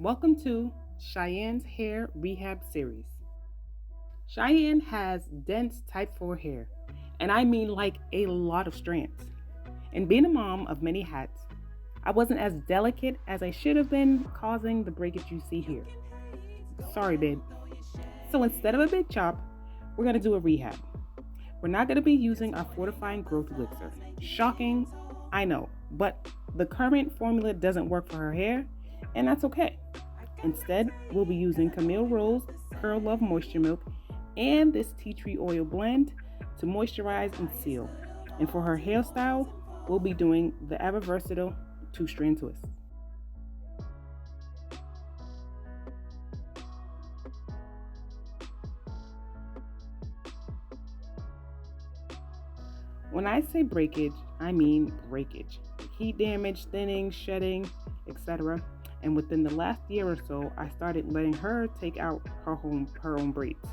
Welcome to Cheyenne's Hair Rehab Series. Cheyenne has dense type 4 hair, and I mean like a lot of strands. And being a mom of many hats, I wasn't as delicate as I should have been, causing the breakage you see here. Sorry, babe. So instead of a big chop, we're gonna do a rehab. We're not gonna be using our fortifying growth elixir. Shocking, I know, but the current formula doesn't work for her hair, and that's okay. Instead, we'll be using Camille Rose Curl Love Moisture Milk and this tea tree oil blend to moisturize and seal. And for her hairstyle, we'll be doing the ever versatile 2-strand twist. When I say breakage, I mean breakage. Heat damage, thinning, shedding, etc. And within the last year or so, I started letting her take out her own braids.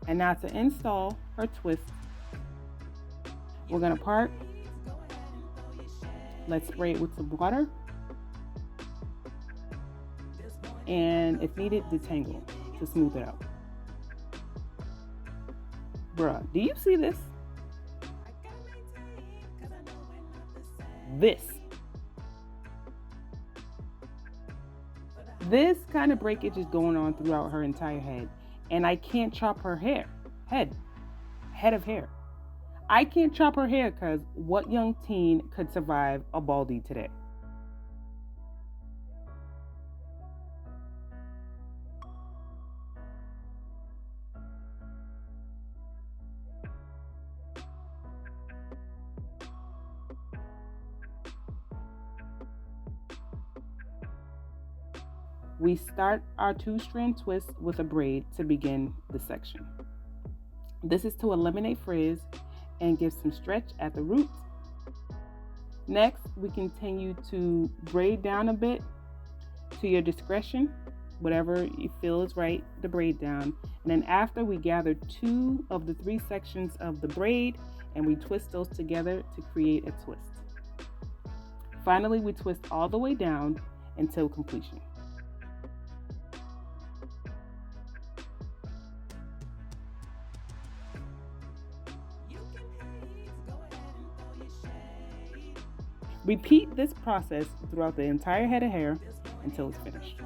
And now to install her twist, we're gonna part. Let's spray it with some water. And if needed, detangle to smooth it out. Bruh, do you see this? This kind of breakage is going on throughout her entire head. And I can't chop her head of hair. I can't chop her hair because what young teen could survive a baldy today? We start our 2-strand twist with a braid to begin the section. This is to eliminate frizz and give some stretch at the roots. Next, we continue to braid down a bit to your discretion, whatever you feel is right, the braid down. And then after, we gather 2 of the 3 sections of the braid and we twist those together to create a twist. Finally, we twist all the way down until completion. Repeat this process throughout the entire head of hair until it's finished.